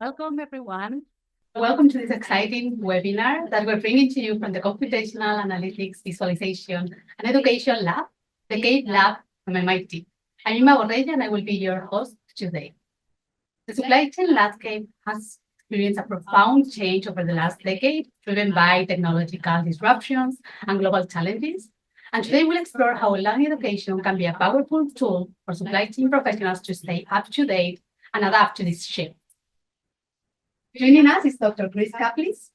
Welcome, everyone. Welcome to this exciting webinar that we're bringing to you from the Computational Analytics Visualization and Education Lab, the CAPE Lab from MIT. I'm Eva Ponce, and I will be your host today. The supply chain landscape has experienced a profound change over the last decade, driven by technological disruptions and global challenges. And today we'll explore how online education can be a powerful tool for supply chain professionals to stay up to date and adapt to this shift. Joining us is Dr. Caplice,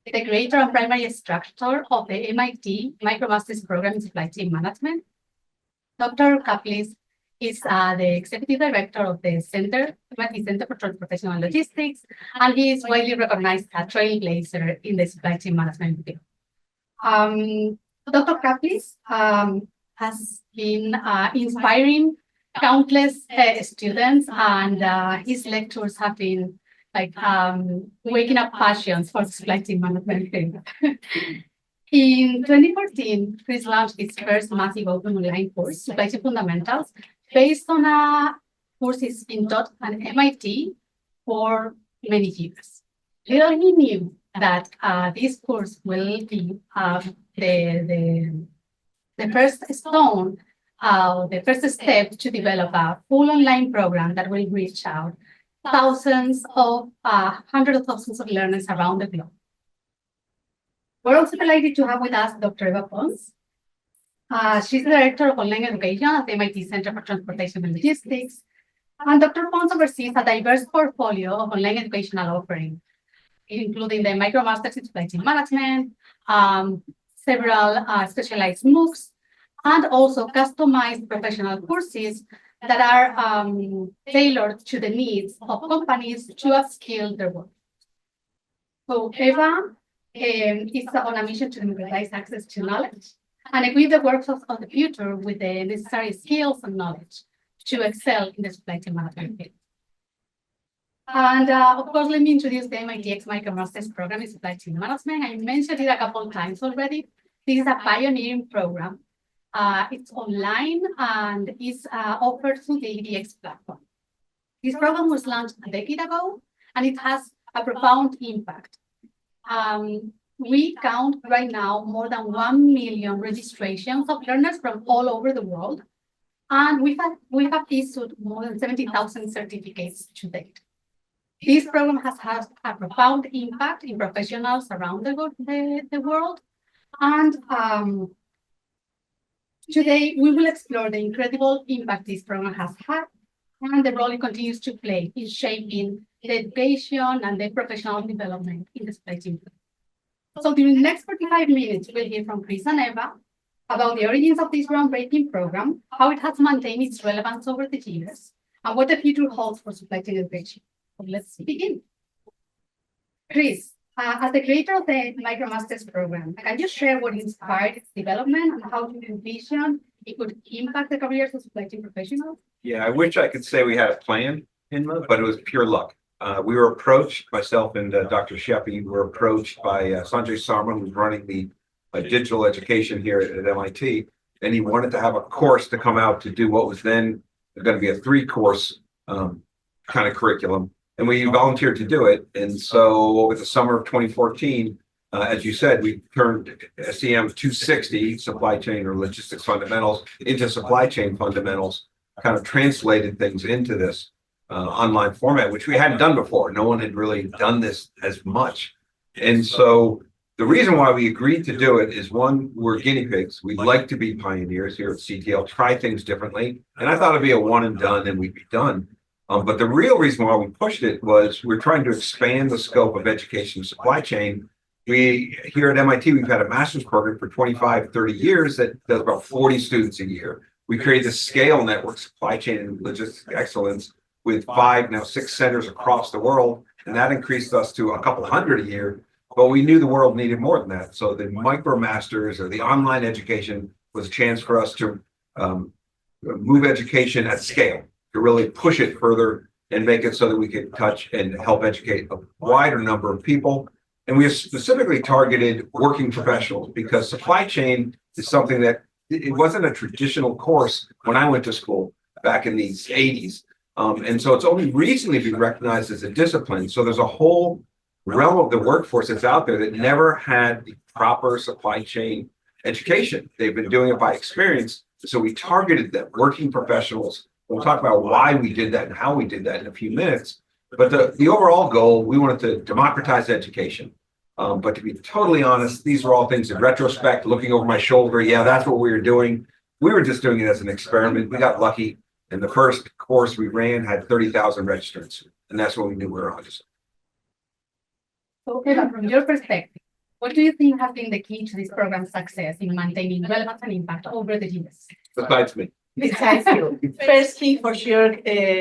the creator and primary instructor of the MIT MicroMasters program in supply chain management. Dr. Caplice is the executive director of the MIT Center for Transportation and Logistics, and he is widely recognized as a trailblazer in the supply chain management field. Dr. Caplice has been inspiring countless students, and his lectures have been like waking up passions for supply chain management. In 2014, Chris launched his first massive open online course, Supply Chain Fundamentals, based on a course he's been taught at MIT for many years. Little he knew that this course will be the first stone, the first step to develop a full online program that will reach out hundreds of thousands of learners around the globe. We're also delighted to have with us Dr. Eva Ponce. She's the Director of Online Education at the MIT Center for Transportation and Logistics. And Dr. Ponce oversees a diverse portfolio of online educational offerings, including the MicroMasters in Supply Chain Management, several specialized MOOCs, and also customized professional courses that are tailored to the needs of companies to upskill their workforce. So Eva is on a mission to democratize access to knowledge and equip the workforce of the future with the necessary skills and knowledge to excel in the supply chain management field. And of course, let me introduce the MITx MicroMasters program in supply chain management. I mentioned it a couple of times already. This is a pioneering program. It's online and is offered through the MITx platform. This program was launched a decade ago, and it has a profound impact. We count right now more than 1 million registrations of learners from all over the world, and we have issued more than 70,000 certificates to date. This program has had a profound impact in professionals around the world, and today, we will explore the incredible impact this program has had and the role it continues to play in shaping the education and the professional development in the supply chain. So during the next 45 minutes, we'll hear from Chris and Eva about the origins of this groundbreaking program, how it has maintained its relevance over the years, and what the future holds for supply chain education. So let's begin. Chris, as the creator of the MicroMasters program, can you share what inspired its development and how you envision it could impact the careers of supply chain professionals? Yeah, I wish I could say we had a plan, but it was pure luck. We were approached, myself and Dr. Reshaping were approached by Sanjay Sarma, who's running the digital education here at MIT, and he wanted to have a course to come out to do what was then going to be a 3-course kind of curriculum. And we volunteered to do it. And so over the summer of 2014, as you said, we turned SCM 260, Supply Chain or Logistics Fundamentals, into Supply Chain Fundamentals, kind of translated things into this online format, which we hadn't done before. No one had really done this as much. And so the reason why we agreed to do it is, one, we're guinea pigs. We'd like to be pioneers here at CTL, try things differently. And I thought it'd be a one and done and we'd be done. But the real reason why we pushed it was we're trying to expand the scope of education supply chain. We, here at MIT, we've had a master's program for 25, 30 years that does about 40 students a year. We created a scale network, supply chain and logistics excellence, with 5, now 6 centers across the world. And that increased us to a couple hundred a year. But we knew the world needed more than that. So the MicroMasters or the online education was a chance for us to move education at scale, to really push it further and make it so that we could touch and help educate a wider number of people. And we have specifically targeted working professionals because supply chain is something that it wasn't a traditional course when I went to school back in the 80s. And so it's only recently been recognized as a discipline. So there's a whole realm of the workforce that's out there that never had the proper supply chain education. They've been doing it by experience. So we targeted them, working professionals. We'll talk about why we did that and how we did that in a few minutes. But the overall goal, we wanted to democratize education. But to be totally honest, these are all things in retrospect, looking over my shoulder. Yeah, that's what we were doing. We were just doing it as an experiment. We got lucky. And the first course we ran had 30,000 registrants. And that's when we knew we were on to something. So, Eva, from your perspective, what do you think has been the key to this program's success in maintaining relevance and impact over the years? Besides me. Besides you. Firstly, for sure,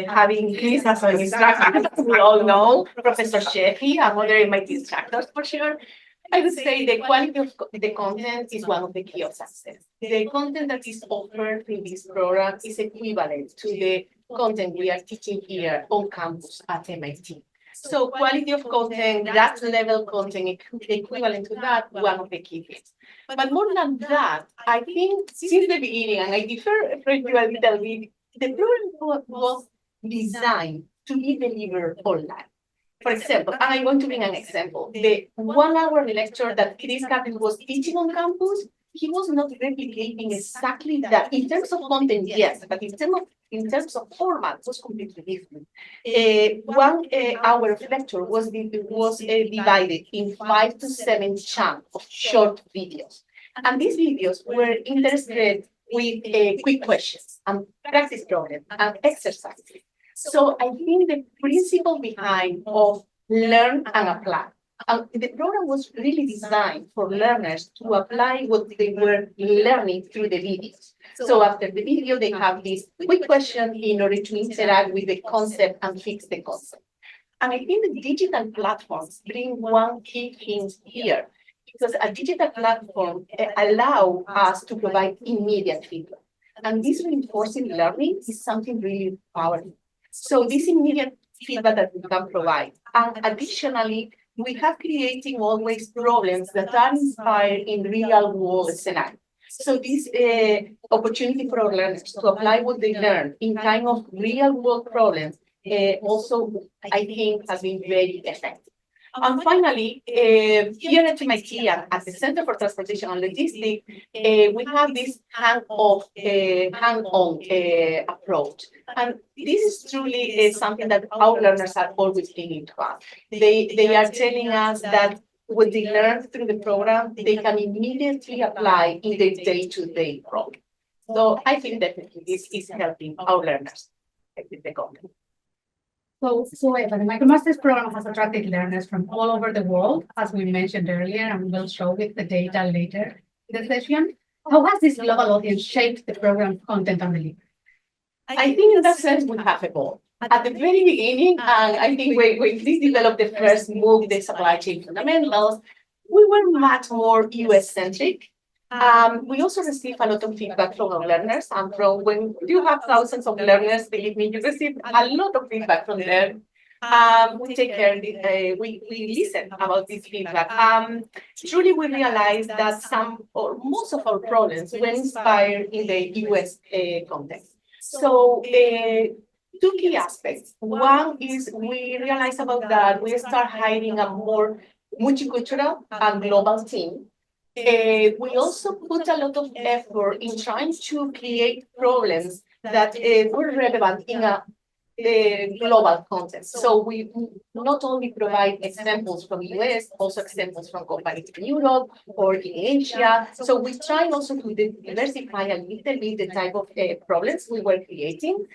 having Chris as an instructor, as we all know, Professor Sheffy and other MIT instructors for sure. I would say the quality of the content is one of the key of success. The content that is offered in this program is equivalent to the content we are teaching here on campus at MIT. So quality of content, that level content, equivalent to that, one of the key things. But more than that, I think since the beginning, and I differ from you a little bit, the program was designed to be delivered online. For example, and I'm going to bring an example. The 1 hour lecture that Chris Caplice was teaching on campus, he was not replicating exactly that. In terms of content, yes, but in terms of format, was completely different. 1 hour of lecture was divided in 5 to 7 chunks of short videos. And these videos were interspersed with quick questions and practice problems and exercises. So I think the principle behind of learn and apply. The program was really designed for learners to apply what they were learning through the videos. So after the video, they have this quick question in order to interact with the concept and fix the concept. And I think the digital platforms bring one key thing here, because a digital platform allow us to provide immediate feedback. And this reinforcing learning is something really powerful. So this immediate feedback that we can provide. And additionally, we have creating always problems that are inspired in real world scenarios. So this opportunity for our learners to apply what they learn in kind of real world problems also, I think, has been very effective. And finally, here at MIT and at the Center for Transportation and Logistics, we have this hands-on approach. And this is truly something that our learners are always bringing to us. They are telling us that what they learn through the program, they can immediately apply in their day-to-day problem. So I think definitely this is helping our learners with the content. So Eva, the MicroMasters program has attracted learners from all over the world, as we mentioned earlier, and we'll show with the data later in the session. How has this global audience shaped the program content and delivery? I think in that sense, we have evolved. At the very beginning, and I think when Chris developed the first MOOC, the supply chain fundamentals, we were much more US-centric. We also received a lot of feedback from our learners, and from when you have thousands of learners, believe me, you receive a lot of feedback from them. We take care, we listen about this feedback. Truly, we realized that some or most of our problems were inspired in the US context. So, 2 key aspects. One is we realized about that we start hiring a more multicultural and global team. We also put a lot of effort in trying to create problems that were relevant in a global context. So we not only provide examples from the US, also examples from companies in Europe or in Asia. So we try also to diversify a little bit the type of problems we were creating.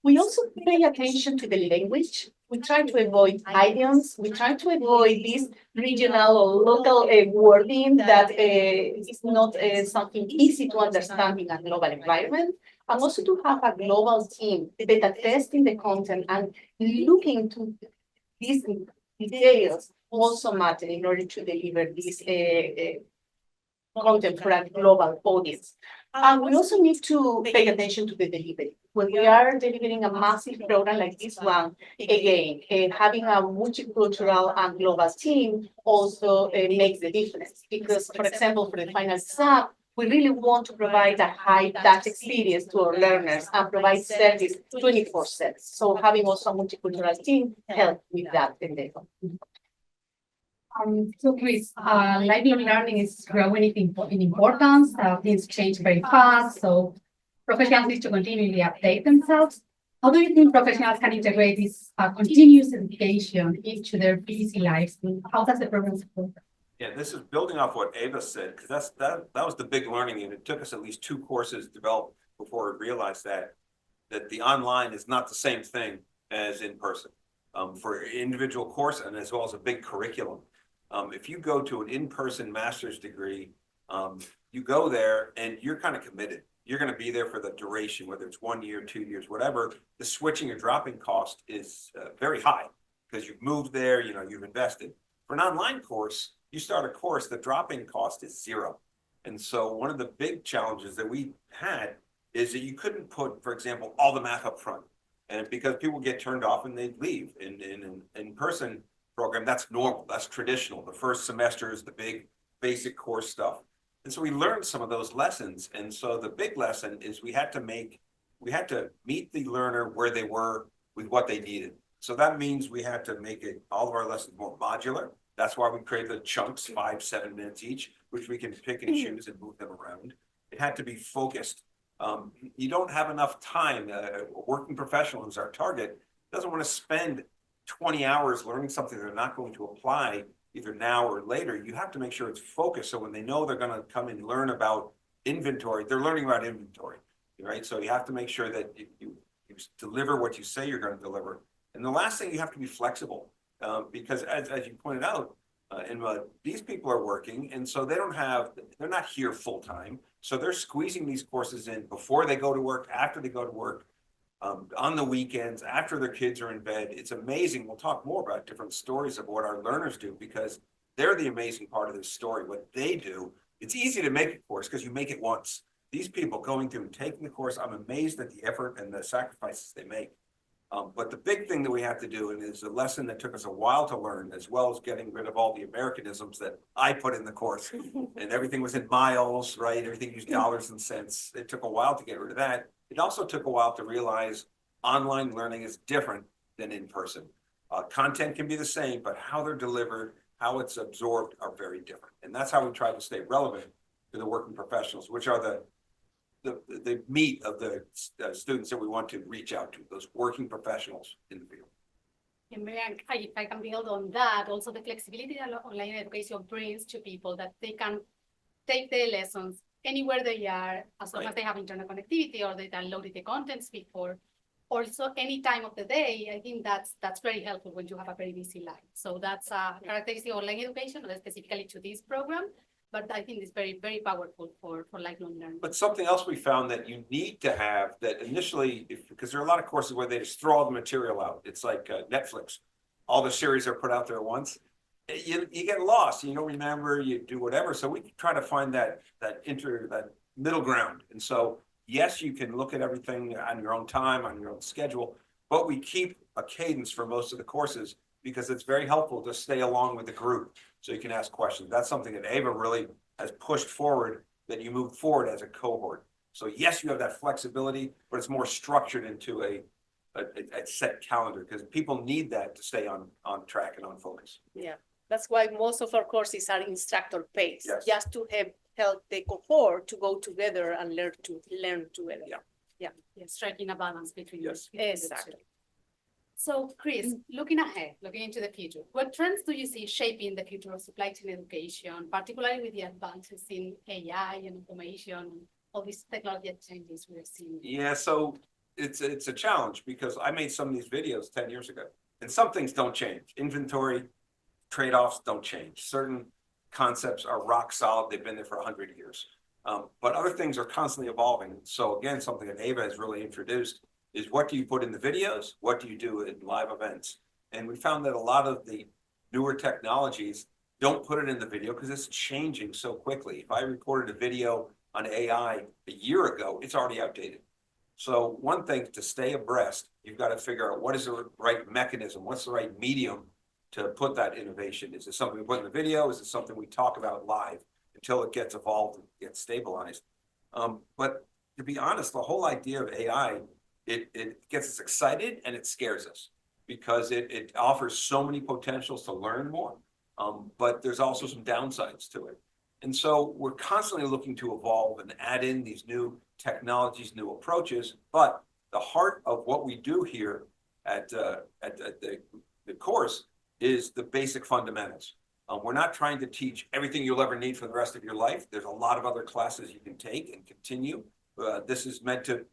We also pay attention to the language. We try to avoid idioms. We try to avoid this regional or local wording that is not something easy to understand in a global environment. And also to have a global team that testing the content and looking to these details also matter in order to deliver this content for a global audience. And we also need to pay attention to the delivery. When we are delivering a massive program like this one, again, having a multicultural and global team also makes the difference. Because, for example, for the final exam, we really want to provide a high touch experience to our learners and provide service 24/7. So having also a multicultural team help with that endeavor. So Chris, lifelong learning is growing in importance. Things change very fast, so professionals need to continually update themselves. How do you think professionals can integrate this continuous education into their busy lives? How does the program support that? Yeah, this is building off what Eva said, because that was the big learning, and it took us at least 2 courses developed before we realized that the online is not the same thing as in person for individual course and as well as a big curriculum. If you go to an in-person master's degree, you go there and you're kind of committed. You're going to be there for the duration, whether it's 1 year, 2 years, whatever. The switching or dropping cost is very high because you've moved there, you've invested. For an online course, you start a course, the drop-in cost is 0. And so one of the big challenges that we had is that you couldn't put, for example, all the math up front. And because people get turned off and they leave in person program, that's normal, that's traditional. The first semester is the big basic course stuff. And so we learned some of those lessons. And so the big lesson is we had to meet the learner where they were with what they needed. So that means we had to make all of our lessons more modular. That's why we created the chunks, 5-7 minutes each, which we can pick and choose and move them around. It had to be focused. You don't have enough time. A working professional, who's our target, doesn't want to spend 20 hours learning something they're not going to apply either now or later. You have to make sure it's focused. So when they know they're going to come and learn about inventory, they're learning about inventory, right? So you have to make sure that you deliver what you say you're going to deliver. And the last thing, you have to be flexible because as you pointed out, these people are working, and so they're not here full time. So they're squeezing these courses in before they go to work, after they go to work, on the weekends, after their kids are in bed. It's amazing. We'll talk more about different stories of what our learners do because they're the amazing part of this story. What they do, it's easy to make a course because you make it once. These people going through and taking the course, I'm amazed at the effort and the sacrifices they make. But the big thing that we have to do, and is a lesson that took us a while to learn, as well as getting rid of all the Americanisms that I put in the course, and everything was in miles, right? Everything used dollars and cents. It took a while to get rid of that. It also took a while to realize online learning is different than in person. Content can be the same, but how they're delivered, how it's absorbed are very different. And that's how we try to stay relevant to the working professionals, which are the meat of the students that we want to reach out to, those working professionals in the field. And if I can build on that, also the flexibility that online education brings to people, that they can take their lessons anywhere they are, as long as they have internet connectivity or they downloaded the contents before. Also, any time of the day. I think that's very helpful when you have a very busy life. So that's a characteristic of online education, not specifically to this program, but I think it's very, very powerful for lifelong learning. But something else we found that you need to have that initially, because there are a lot of courses where they just throw all the material out. It's like Netflix. All the series are put out there at once. You get lost, you don't remember, you do whatever. So we try to find that middle ground. And so, yes, you can look at everything on your own time, on your own schedule, but we keep a cadence for most of the courses because it's very helpful to stay along with the group so you can ask questions. That's something that Eva really has pushed forward, that you move forward as a cohort. So yes, you have that flexibility, but it's more structured into a set calendar because people need that to stay on track and on focus. Yeah, that's why most of our courses are instructor based, Yes. just to help the cohort to go together and learn together. Yeah. Striking a balance between Yes. the two. Exactly. So, Chris, looking ahead, looking into the future, what trends do you see shaping the future of supply chain education, particularly with the advances in AI and automation, all these technology changes we're seeing? Yeah, so it's a challenge because I made some of these videos 10 years ago, and some things don't change. Inventory trade-offs don't change. Certain concepts are rock solid. They've been there for 100 years. But other things are constantly evolving. So again, something that Eva has really introduced is what do you put in the videos? What do you do in live events? And we found that a lot of the newer technologies don't put it in the video because it's changing so quickly. If I recorded a video on AI a year ago, it's already outdated. So one thing, to stay abreast, you've got to figure out what is the right mechanism, what's the right medium to put that innovation. Is it something we put in the video? Is it something we talk about live? until it gets evolved and gets stabilized. But to be honest, the whole idea of AI, it gets us excited and it scares us because it offers so many potentials to learn more. But there's also some downsides to it. And so we're constantly looking to evolve and add in these new technologies, new approaches. But the heart of what we do here at the course is the basic fundamentals. We're not trying to teach everything you'll ever need for the rest of your life. There's a lot of other classes you can take and continue. This is meant to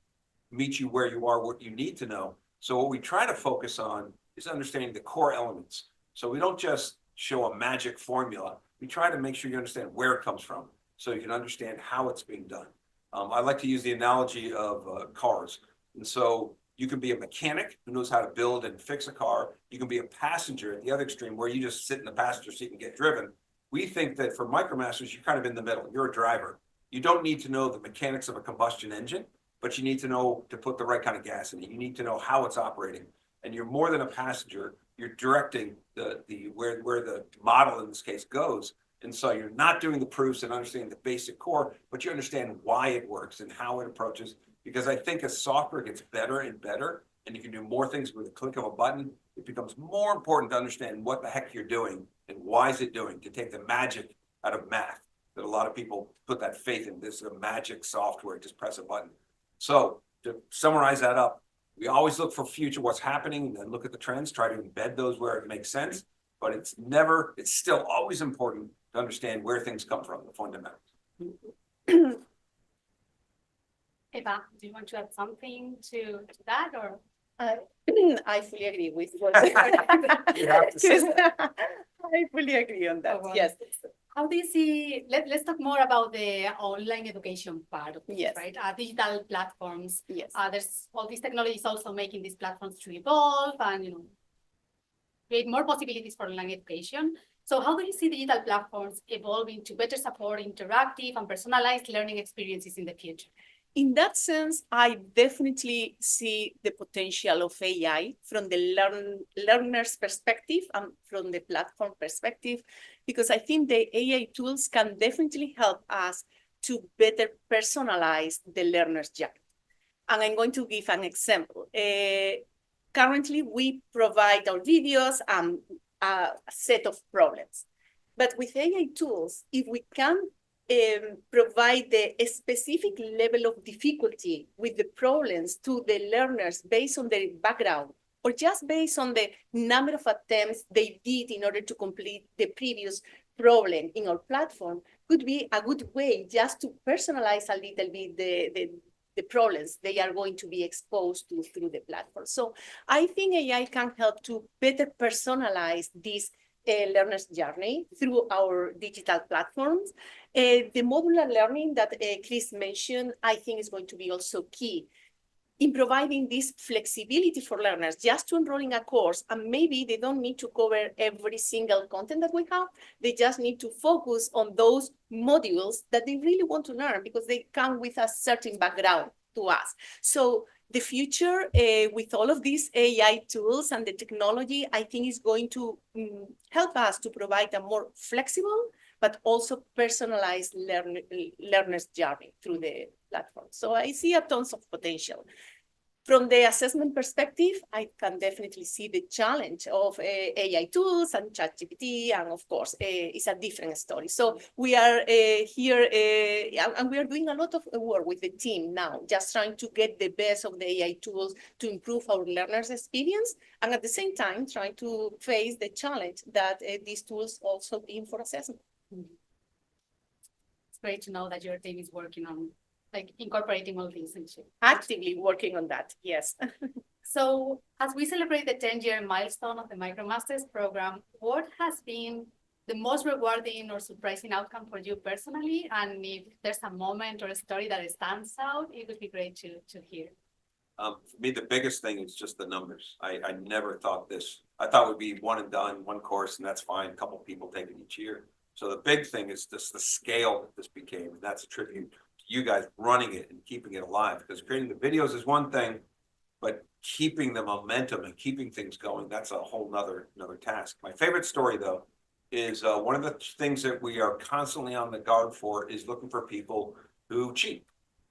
meet you where you are, what you need to know. So what we try to focus on is understanding the core elements. So we don't just show a magic formula. We try to make sure you understand where it comes from so you can understand how it's being done. I like to use the analogy of cars. And so you can be a mechanic who knows how to build and fix a car. You can be a passenger at the other extreme where you just sit in the passenger seat and get driven. We think that for MicroMasters, you're kind of in the middle. You're a driver. You don't need to know the mechanics of a combustion engine, but you need to know to put the right kind of gas in it. You need to know how it's operating. And you're more than a passenger. You're directing where the model in this case goes. And so you're not doing the proofs and understanding the basic core, but you understand why it works and how it approaches. Because I think as software gets better and better, and you can do more things with a click of a button, it becomes more important to understand what the heck you're doing and why is it doing, to take the magic out of math that a lot of people put that faith in. This is a magic software, just press a button. So to summarize that up, we always look for future, what's happening, and look at the trends, try to embed those where it makes sense. But it's still always important to understand where things come from, the fundamentals. Eva, do you want to add something to that, or? I fully agree with what You have to say I fully agree on that. Oh, wow. Yes. How do you see, let's talk more about the online education part of it, Yes. right? Digital platforms. Yes. There's all these technologies also making these platforms to evolve and, create more possibilities for online education. So how do you see digital platforms evolving to better support interactive and personalized learning experiences in the future? In that sense, I definitely see the potential of AI from the learner's perspective and from the platform perspective, because I think the AI tools can definitely help us to better personalize the learner's journey. And I'm going to give an example. Currently, we provide our videos and a set of problems. But with AI tools, if we can provide the specific level of difficulty with the problems to the learners based on their background, or just based on the number of attempts they did in order to complete the previous problem in our platform, could be a good way just to personalize a little bit the problems they are going to be exposed to through the platform. So I think AI can help to better personalize this learner's journey through our digital platforms. The modular learning that Chris mentioned, I think is going to be also key in providing this flexibility for learners just to enroll in a course, and maybe they don't need to cover every single content that we have. They just need to focus on those modules that they really want to learn because they come with a certain background to us. So the future with all of these AI tools and the technology, I think is going to help us to provide a more flexible but also personalized learner's journey through the platform. So I see a tons of potential. From the assessment perspective, I can definitely see the challenge of AI tools and ChatGPT, and of course, it's a different story. So we are here, and we are doing a lot of work with the team now, just trying to get the best of the AI tools to improve our learners' experience, and at the same time, trying to face the challenge that these tools also bring for assessment. It's great to know that your team is working on incorporating all these into Actively working on that, yes. So as we celebrate the 10-year milestone of the MicroMasters program, what has been the most rewarding or surprising outcome for you personally? And if there's a moment or a story that stands out, it would be great to hear. For me, the biggest thing is just the numbers. I never thought this. I thought it would be one and done, one course, and that's fine. A couple of people take it each year. So the big thing is just the scale that this became, and that's a tribute to you guys running it and keeping it alive. Because creating the videos is one thing, but keeping the momentum and keeping things going, that's a whole nother task. My favorite story, though, is one of the things that we are constantly on the guard for is looking for people who cheat,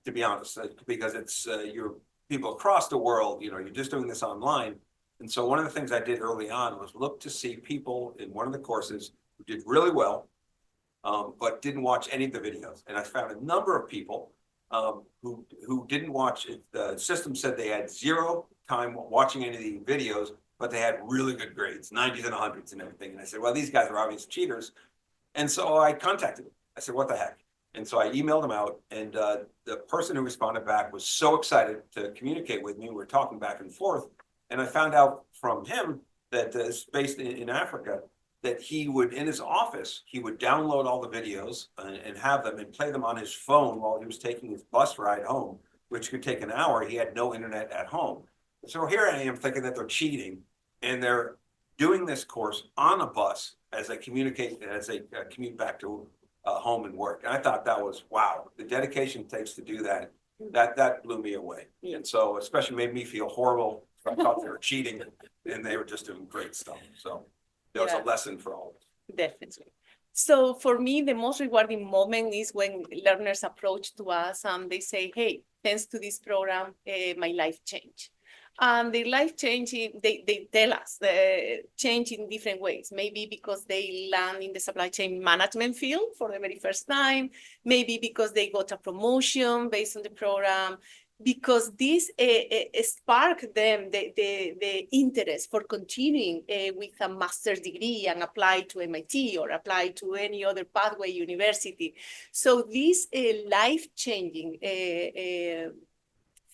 to be honest, because it's you're people across the world, you know, you're just doing this online. And so one of the things I did early on was look to see people in one of the courses who did really well, but didn't watch any of the videos. And I found a number of people who didn't watch it. The system said they had 0 time watching any of the videos, but they had really good grades, 90s and 100s and everything. And I said, well, these guys are obvious cheaters. And so I contacted them. I said, what the heck? And so I emailed them out, and the person who responded back was so excited to communicate with me. We were talking back and forth. And I found out from him that is based in Africa, that he would, in his office, he would download all the videos and have them and play them on his phone while he was taking his bus ride home, which could take an hour. He had no internet at home. So here I am thinking that they're cheating, and they're doing this course on a bus as they communicate, as they commute back to home and work. And I thought that was, wow, the dedication it takes to do that. That blew me away. And so especially made me feel horrible. I thought they were cheating, and they were just doing great stuff. So there was a lesson for all of us. Definitely. So for me, the most rewarding moment is when learners approach to us and they say, hey, thanks to this program, my life changed. And their life changing, they tell us change in different ways. Maybe because they land in the supply chain management field for the very first time, maybe because they got a promotion based on the program, because this sparked them the interest for continuing with a master's degree and apply to MIT or apply to any other pathway university. So this life-changing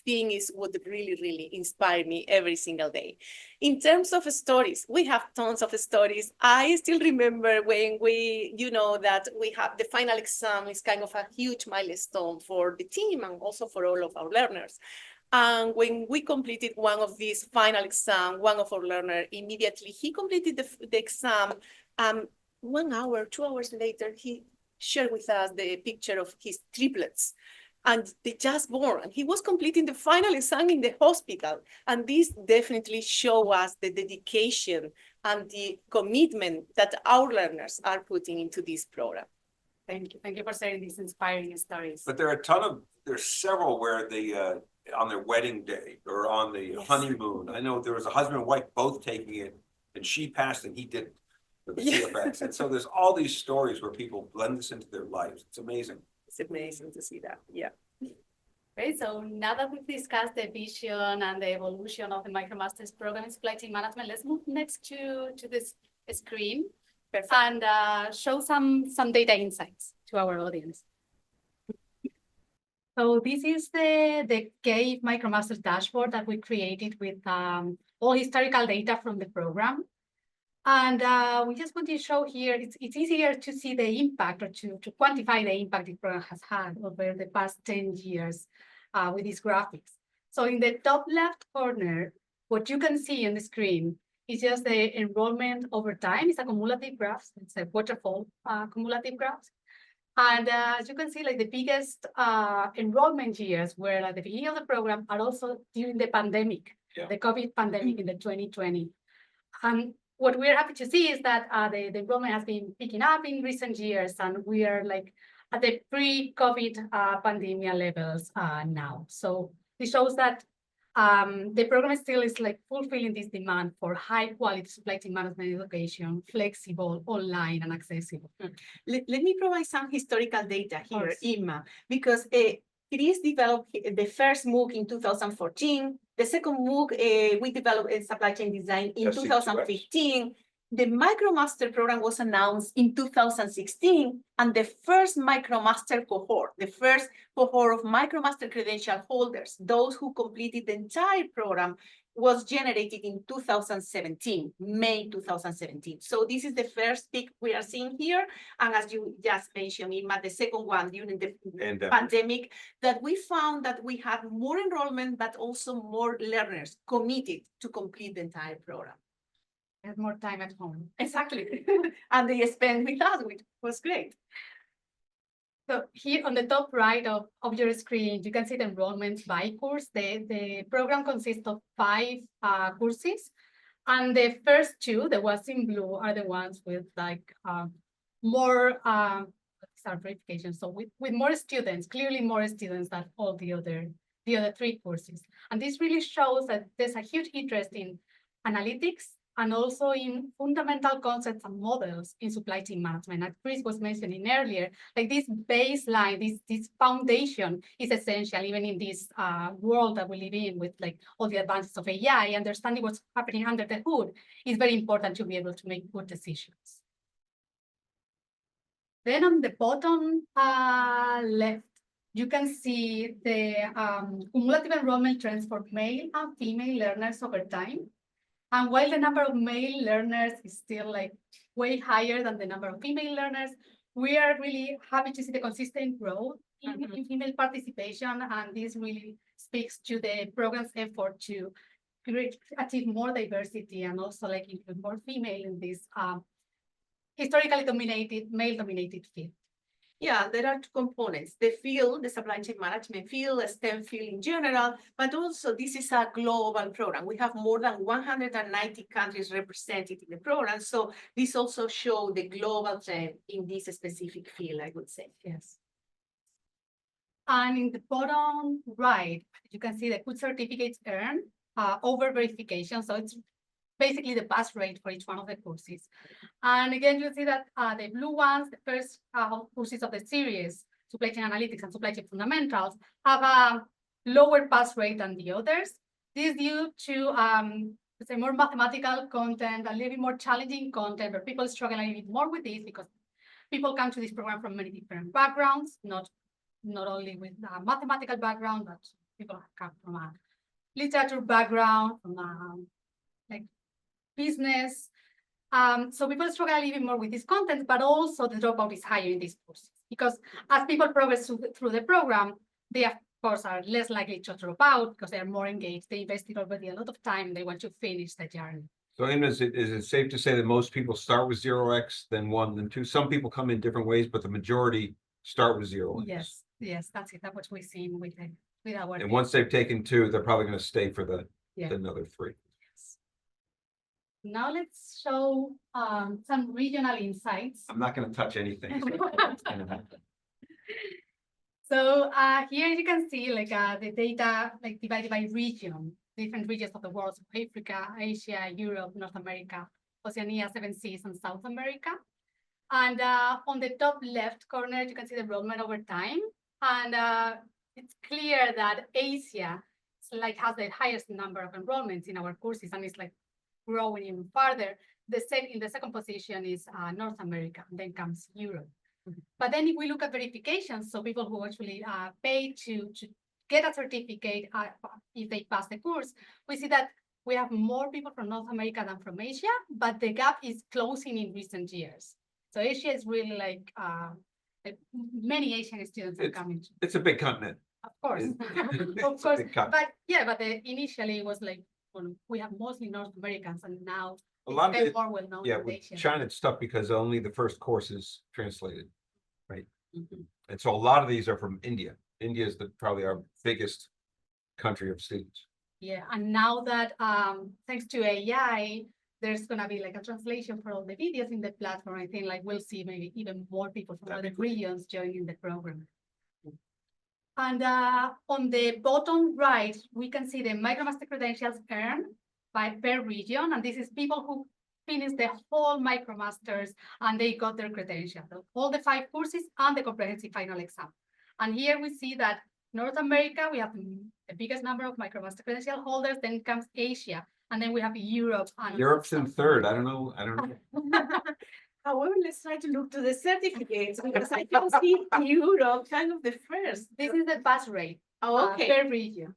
thing is what really, really inspired me every single day. In terms of stories, we have tons of stories. I still remember when that we have the final exam is kind of a huge milestone for the team and also for all of our learners. And when we completed one of these final exam, one of our learners immediately, he completed the exam. 1 hour, 2 hours later, he shared with us the picture of his triplets. And they just born, and he was completing the final exam in the hospital. And this definitely show us the dedication and the commitment that our learners are putting into this program. Thank you. Thank you for sharing these inspiring stories. But there are there's several where they, on their wedding day or on the honeymoon, I know there was a husband and wife both taking it, and she passed and he didn't with the CFX. And so there's all these stories where people blend this into their lives. It's amazing. It's amazing to see that. Yeah. Great. So now that we've discussed the vision and the evolution of the MicroMasters program in supply chain management, let's move next to this screen. Perfect. And show some data insights to our audience. So this is the CAVE MicroMasters dashboard that we created with all historical data from the program. And we just want to show here, it's easier to see the impact or to quantify the impact the program has had over the past 10 years with these graphics. So in the top left corner, what you can see on the screen is just the enrollment over time. It's a cumulative graph. It's a waterfall cumulative graph. And as you can see, like the biggest enrollment years were at the beginning of the program, and also during the pandemic, the COVID pandemic in the 2020. And what we're happy to see is that the enrollment has been picking up in recent years, and we are like at the pre-COVID pandemic levels now. So this shows that the program still is like fulfilling this demand for high quality supply chain management education, flexible, online, and accessible. Let me provide some historical data here, Irma, because Chris developed the first MOOC in 2014. The second MOOC we developed in supply chain design in 2015. The MicroMaster program was announced in 2016, and the first MicroMaster cohort, the first cohort of MicroMaster credential holders, those who completed the entire program, was generated in 2017, May 2017. So this is the first peak we are seeing here. And as you just mentioned, Irma, the second one during the pandemic, that we found that we had more enrollment, but also more learners committed to complete the entire program. Have more time at home. Exactly. And they spent with us, which was great. So here on the top right of your screen, you can see the enrollments by course. The program consists of 5 courses. And the first two, the ones in blue, are the ones with like more verification. So with more students, clearly more students than all the other three courses. And this really shows that there's a huge interest in analytics and also in fundamental concepts and models in supply chain management. As Chris was mentioning earlier, like this baseline, this foundation is essential even in this world that we live in with like all the advances of AI. Understanding what's happening under the hood is very important to be able to make good decisions. Then on the bottom left, you can see the cumulative enrollment trends for male and female learners over time. And while the number of male learners is still like way higher than the number of female learners, we are really happy to see the consistent growth in female participation. And this really speaks to the program's effort to achieve more diversity and also like include more female in this historically dominated, male-dominated field. Yeah, there are two components, the field, the supply chain management field, the STEM field in general, but also this is a global program. We have more than 190 countries represented in the program. So this also shows the global trend in this specific field, I would say. Yes. And in the bottom right, you can see the good certificates earned over verification. So it's basically the pass rate for each one of the courses. And again, you see that the blue ones, the first courses of the series, supply chain analytics and supply chain fundamentals, have a lower pass rate than the others. This is due to let's say more mathematical content, a little bit more challenging content, where people struggle a little bit more with this because people come to this program from many different backgrounds, not only with a mathematical background, but people come from a literature background, from like business. So people struggle a little bit more with this content, but also the dropout is higher in these courses because as people progress through the program, they of course are less likely to drop out because they are more engaged. They invested already a lot of time. They want to finish the journey. So is it safe to say that most people start with 0x, then 1, then 2? Some people come in different ways, but the majority start with 0x. Yes, that's it. That's what we've seen with our. And once they've taken 2, they're probably going to stay for the another 3. Now let's show some regional insights. I'm not going to touch anything. So here you can see like the data like divided by region, different regions of the world: so Africa, Asia, Europe, North America, Oceania, 7 Seas, and South America. And on the top left corner, you can see the enrollment over time. And it's clear that Asia has the highest number of enrollments in our courses, and it's like growing even farther. In the second position is North America, and then comes Europe. But then if we look at verifications, so people who actually pay to get a certificate if they pass the course, we see that we have more people from North America than from Asia, but the gap is closing in recent years. So Asia is really like many Asian students are coming. It's a big continent. Of course, of course. But initially it was like, we have mostly North Americans, and now a lot of it, more well known. Yeah, with China it's tough because only the first course is translated, right? And so a lot of these are from India. India is probably our biggest country of students. Yeah, and now that thanks to AI, there's gonna be like a translation for all the videos in the platform. I think like we'll see maybe even more people from other regions joining the program. And on the bottom right, we can see the MicroMaster credentials earned per region. And this is people who finished the whole MicroMasters and they got their credentials, all the 5 courses and the comprehensive final exam. And here we see that North America, we have the biggest number of MicroMaster credential holders, then comes Asia, and then we have Europe. And Europe's in third. I don't know. However, let's try to look to the certificates because I can see Europe kind of the first. This is the pass rate per region.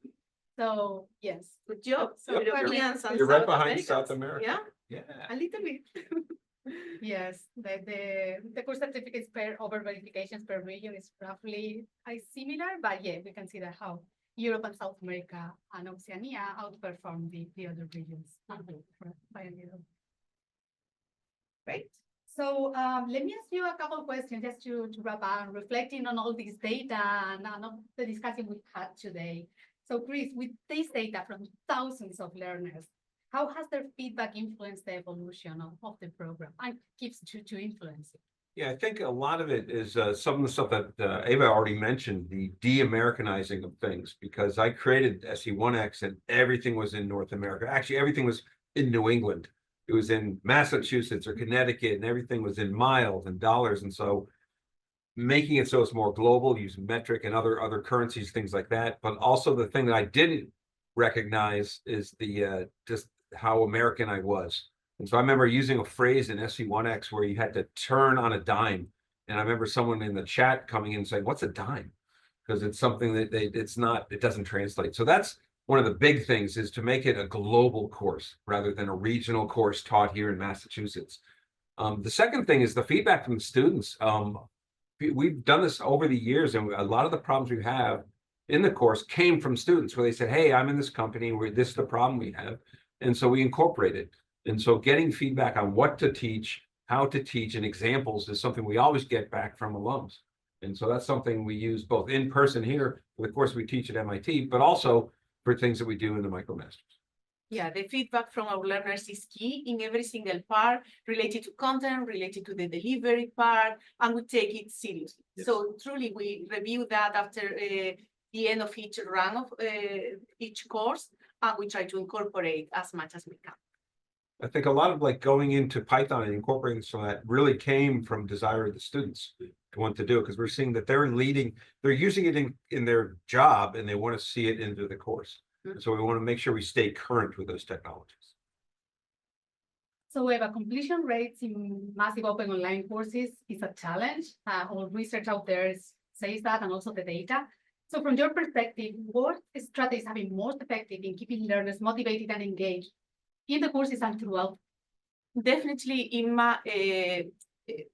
So yes, good job. So Europeans and you're right South behind Americans. South America. Yeah, a little bit. Yes, the course certificates over verifications per region is roughly similar, but yeah, we can see that how Europe and South America and Oceania outperform the other regions by a little. Great. So let me ask you a couple of questions just to wrap up, reflecting on all this data and on the discussion we've had today. So Chris, with this data from thousands of learners, how has their feedback influenced the evolution of the program and keeps to influence it? Yeah, I think a lot of it is some of the stuff that Eva already mentioned, the de-Americanizing of things, because I created SE1X and everything was in North America. Actually, everything was in New England. It was in Massachusetts or Connecticut, and everything was in miles and dollars. And so making it so it's more global, using metric and other currencies, things like that. But also the thing that I didn't recognize is the just how American I was. And so I remember using a phrase in SE1X where you had to turn on a dime. And I remember someone in the chat coming in saying, "What's a dime?" Because it's something that it doesn't translate. So that's one of the big things, is to make it a global course rather than a regional course taught here in Massachusetts. The second thing is the feedback from the students. We've done this over the years, and a lot of the problems we have in the course came from students where they said, "Hey, I'm in this company where this is the problem we have." And so we incorporate it. And so getting feedback on what to teach, how to teach, and examples is something we always get back from alums. And so that's something we use both in person here for the course we teach at MIT, but also for things that we do in the MicroMasters. Yeah, the feedback from our learners is key in every single part related to content, related to the delivery part, and we take it seriously. Yes. So truly, we review that after the end of each run of each course, and we try to incorporate as much as we can. I think a lot of like going into Python and incorporating some of that really came from desire of the students to want to do it, because we're seeing that they're using it in their job, and they want to see it into the course. So we want to make sure we stay current with those technologies. So we have completion rates in massive open online courses is a challenge. All research out there says that, and also the data. So from your perspective, what strategies have been most effective in keeping learners motivated and engaged in the courses and throughout? Definitely, IMA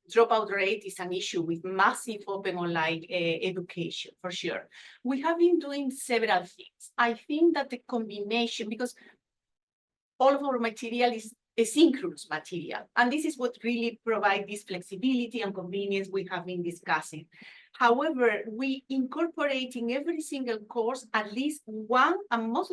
dropout rate is an issue with massive open online education, for sure. We have been doing several things. I think that the combination, because all of our material is asynchronous material, and this is what really provides this flexibility and convenience we have been discussing. However, we incorporate in every single course at least one, and most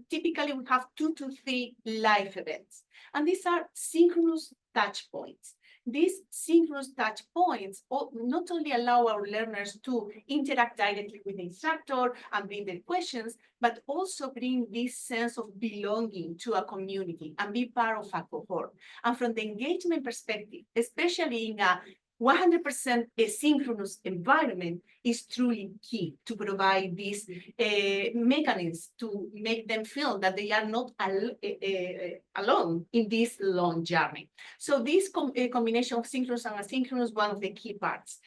typically we have 2 to 3 live events, and these are synchronous touch points. These synchronous touch points not only allow our learners to interact directly with the instructor and bring their questions, but also bring this sense of belonging to a community and be part of a cohort. And from the engagement perspective, especially in a 100% asynchronous environment, is truly key to provide these mechanisms to make them feel that they are not alone in this long journey. So this combination of synchronous and asynchronous, one of the key parts.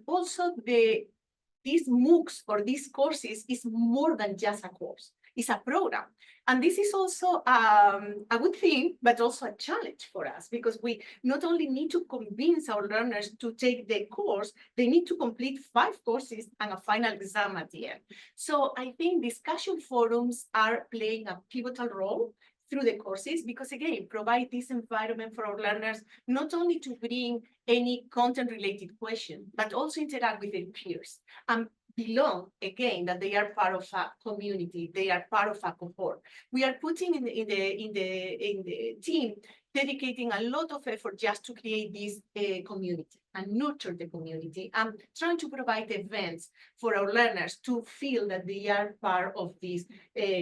Also, these MOOCs or these courses is more than just a course. It's a program. And this is also a good thing, but also a challenge for us, because we not only need to convince our learners to take the course, they need to complete 5 courses and a final exam at the end. So I think discussion forums are playing a pivotal role through the courses, because again, provide this environment for our learners, not only to bring any content related question, but also interact with their peers and belong, again, that they are part of a community, they are part of a cohort. We are putting in the team, dedicating a lot of effort just to create this community and nurture the community, and trying to provide events for our learners to feel that they are part of this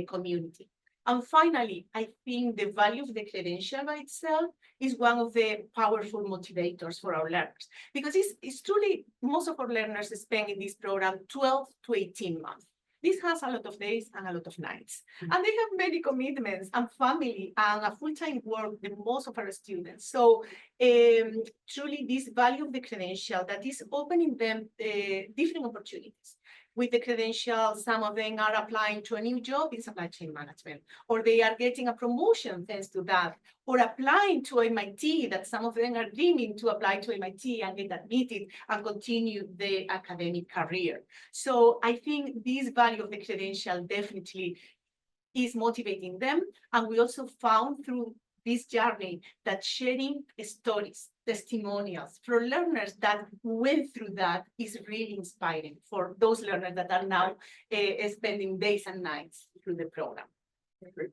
community. And finally, I think the value of the credential by itself is one of the powerful motivators for our learners, because it's truly, most of our learners spend in this program 12 to 18 months. This has a lot of days and a lot of nights. And they have many commitments and family and a full-time work than most of our students. So truly this value of the credential that is opening them different opportunities. With the credential, some of them are applying to a new job in supply chain management, or they are getting a promotion thanks to that, or applying to MIT, that some of them are dreaming to apply to MIT and get admitted and continue their academic career. So I think this value of the credential definitely is motivating them. And we also found through this journey that sharing stories, testimonials for learners that went through that is really inspiring for those learners that are now spending days and nights through the program. Great.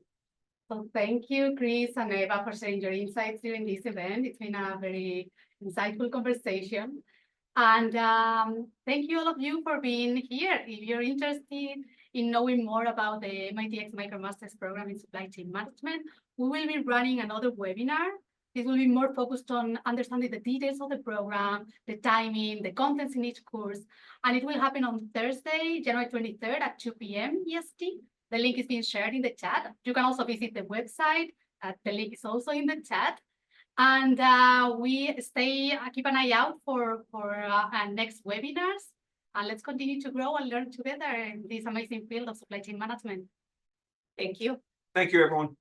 So thank you, Chris and Eva, for sharing your insights during this event. It's been a very insightful conversation. And thank you all of you for being here. If you're interested in knowing more about the MITx MicroMasters program in supply chain management, we will be running another webinar. This will be more focused on understanding the details of the program, the timing, the contents in each course, and it will happen on Thursday, January 23rd at 2 p.m. EST. The link is being shared in the chat. You can also visit the website. The link is also in the chat. And we keep an eye out for our next webinars. And let's continue to grow and learn together in this amazing field of supply chain management. Thank you. Thank you, everyone.